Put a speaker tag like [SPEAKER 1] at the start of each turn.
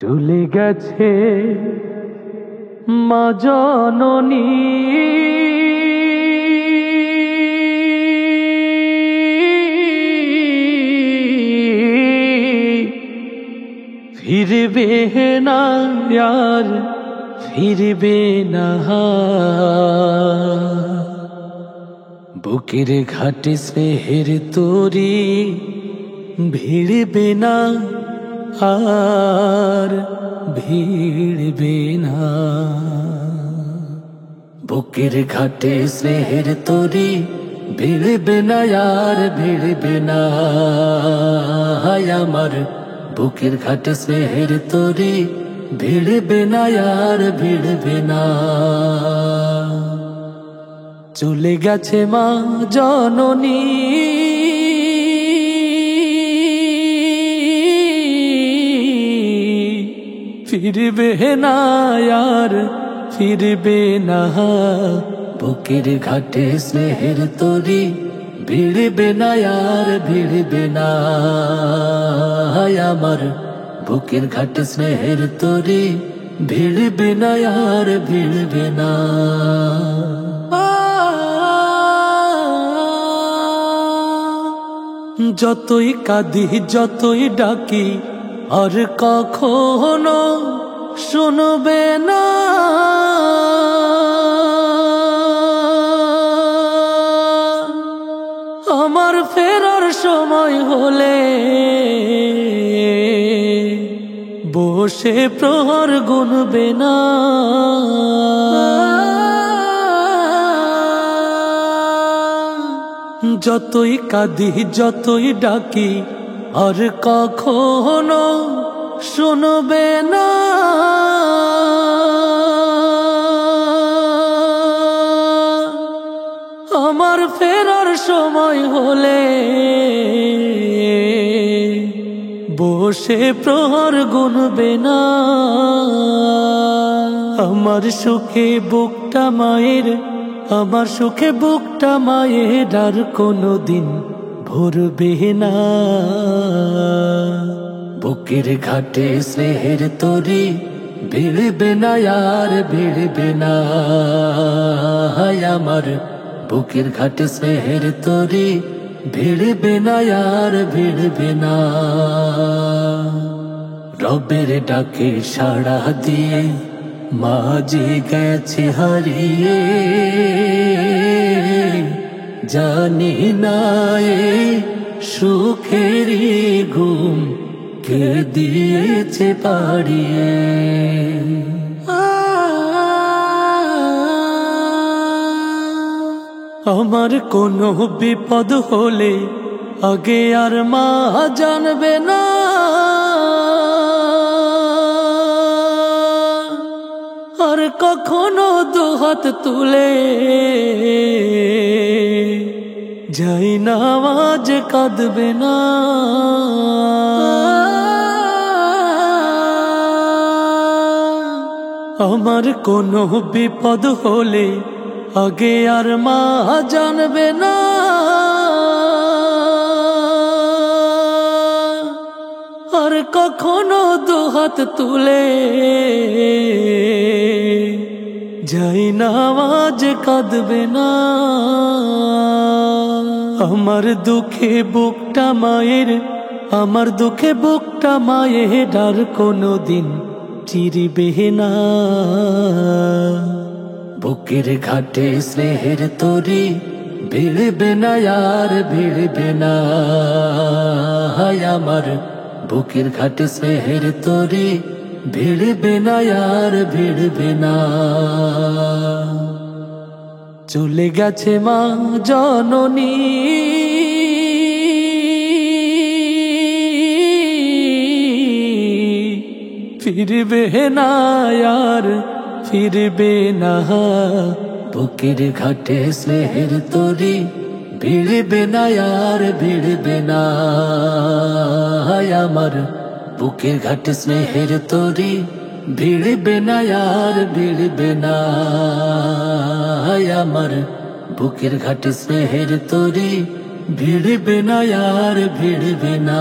[SPEAKER 1] চলে গেছে মা জননী, ফিরবে না আর ফিরবে না। বুকের ঘাটে স্নেহের তরি ভিড়বে না আর ভিড়বে না। বুকের ঘাটে স্নেহের তরি ভিড়বে না আর ভিড়বে না। আমার বুকের ঘাটে স্নেহের তরি ভিড়বে না আর ভিড়বে না। চলে গেছে মা জননী, ফিরবে না আর ফিরবে না। বুকের ঘাটে স্নেহের তরি ভিড়বে না আর ভিড়বে না। আমার বুকের ঘাটে স্নেহের তরি ভিড়বে না আর ভিড়বে না। যতই কাঁদি যতই ডাকি আর কখনো শুনবে না। আমার ফেরার সময় হলে বসে প্রহর গুনবে না। যতই কাঁদি যতই ডাকি আর কখনো শুনবে না। আমার ফেরার সময় হলে বসে প্রহর গুনবে না। আমার সুখে বুকটা মায়ের, আমার সুখে বুকটা মায়ের আর কোনোদিন ভরবে না। বুকের ঘাটে স্নেহের তরি ভিড়বে না আর ভিড়বে না। আমার বুকের ঘাটে স্নেহের তরি ভিড়বে না আর ভিড়বে না। রবের ডাকে সাড়া দিয়ে মাঝে গেছে হারিয়ে, জানি না সুখেরই ঘুম কে দিয়েছে পাড়িয়ে। আমার কোনো বিপদ হলে আগে আর মা জানবে না। আর কখনো দুহাত তুলে যাই না আজ কাঁদবে না। আমার কোনো বিপদ হলে আগে আর মা জানবে না। আর কখনো দুহাত তুলে যাই না আজ কাঁদবে না। আমার দুঃখে বুকটা মায়ের, আমার দুঃখে বুকটা মায়ের আর কোনোদিন চিরিবে না। বুকের ঘাটে স্নেহের তরি ভিড়বে না আর ভিড়বে না। আমার বুকের ঘাটে স্নেহের তরি ভিড়বে না আর ভিড়বে না। চলে গেছে মা জননী, ফিরবে না আর ফিরবে না। বুকের ঘাটে স্নেহের তরি ভিড়বে না আর ভিড়বে না। আমার বুকের ঘাটে স্নেহের তরি ভিড়বে না আর ভিড়বে না। আমার বুকের ঘাটে স্নেহের তরি ভিড়বে না আর ভিড়বে না।